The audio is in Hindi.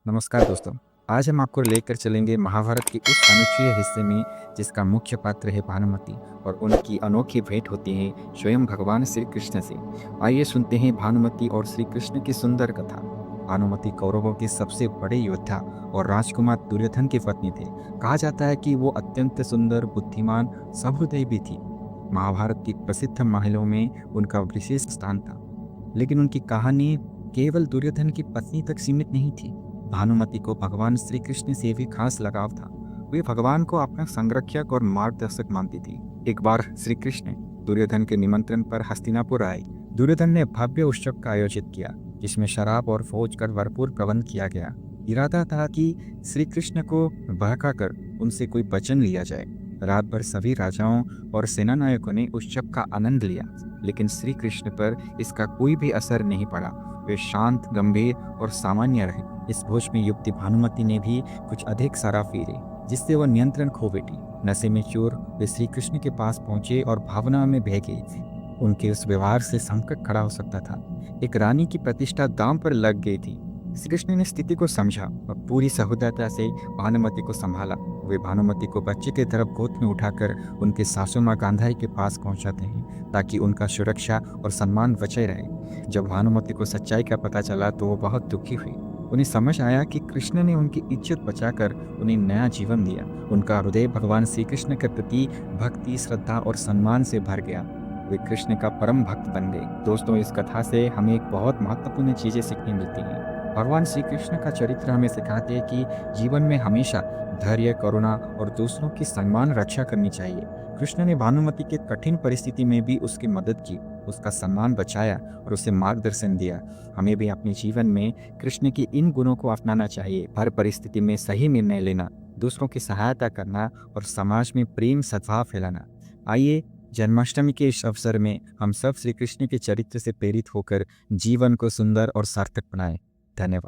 नमस्कार दोस्तों। आज हम आपको लेकर चलेंगे महाभारत के उस अनुच्छेय हिस्से में जिसका मुख्य पात्र है भानुमति और उनकी अनोखी भेंट होती है स्वयं भगवान श्री कृष्ण से। आइए सुनते हैं भानुमति और श्री कृष्ण की सुंदर कथा। भानुमति कौरवों के सबसे बड़े योद्धा और राजकुमार दुर्योधन की पत्नी थे। कहा जाता है कि वो अत्यंत सुंदर, बुद्धिमान, सहृदय भी थी। महाभारत की प्रसिद्ध महिलाओं में उनका विशेष स्थान था, लेकिन उनकी कहानी केवल दुर्योधन की पत्नी तक सीमित नहीं थी। भानुमति को भगवान श्री कृष्ण से भी खास लगाव था। वे भगवान को अपना संरक्षक और मार्गदर्शक मानती थी। एक बार श्री कृष्ण दुर्योधन के निमंत्रण पर हस्तिनापुर आए। दुर्योधन ने भव्य उत्सव का आयोजित किया, जिसमें शराब और फौज का भरपूर प्रबंध किया गया। इरादा था कि श्री कृष्ण को बहकाकर उनसे कोई वचन लिया जाए। रात भर सभी राजाओं और सेनानायकों ने उत्सव का आनंद लिया, लेकिन श्री कृष्ण पर इसका कोई भी असर नहीं पड़ा। वे शांत, गंभीर और सामान्य रहे। इस भोज में युवती भानुमति ने भी कुछ अधिक शराब पी ली, जिससे वह नियंत्रण खो बैठी। नशे में चूर वे श्री कृष्ण के पास पहुंचे और भावना में बह गई। उनके उस व्यवहार से संकट खड़ा हो सकता था। एक रानी की प्रतिष्ठा दांव पर लग गई थी। श्री कृष्ण ने स्थिति को समझा और पूरी सहृदयता से भानुमति को संभाला। वे भानुमति को बच्चे की तरफ गोद में उठाकर उनके सासू माँ गांधारी के पास पहुंचाते हैं, ताकि उनका सुरक्षा और सम्मान बचे रहे। जब भानुमति को सच्चाई का पता चला तो वो बहुत दुखी हुई। उन्हें समझ आया कि कृष्ण ने उनकी इज्जत बचाकर उन्हें नया जीवन दिया। उनका हृदय भगवान श्री कृष्ण के प्रति भक्ति, श्रद्धा और सम्मान से भर गया। वे कृष्ण का परम भक्त बन गए। दोस्तों, इस कथा से हमें एक बहुत महत्वपूर्ण चीजें सीखने मिलती हैं। भगवान श्री कृष्ण का चरित्र हमें सिखाते हैं कि जीवन में हमेशा धैर्य, करुणा और दूसरों की सम्मान रक्षा करनी चाहिए। कृष्ण ने भानुमति के कठिन परिस्थिति में भी उसकी मदद की, उसका सम्मान बचाया और उसे मार्गदर्शन दिया। हमें भी अपने जीवन में कृष्ण के इन गुणों को अपनाना चाहिए। हर परिस्थिति में सही निर्णय लेना, दूसरों की सहायता करना और समाज में प्रेम, सद्भाव फैलाना। आइए जन्माष्टमी के इस अवसर में हम सब श्री कृष्ण के चरित्र से प्रेरित होकर जीवन को सुंदर और सार्थक बनाएं। धन्यवाद।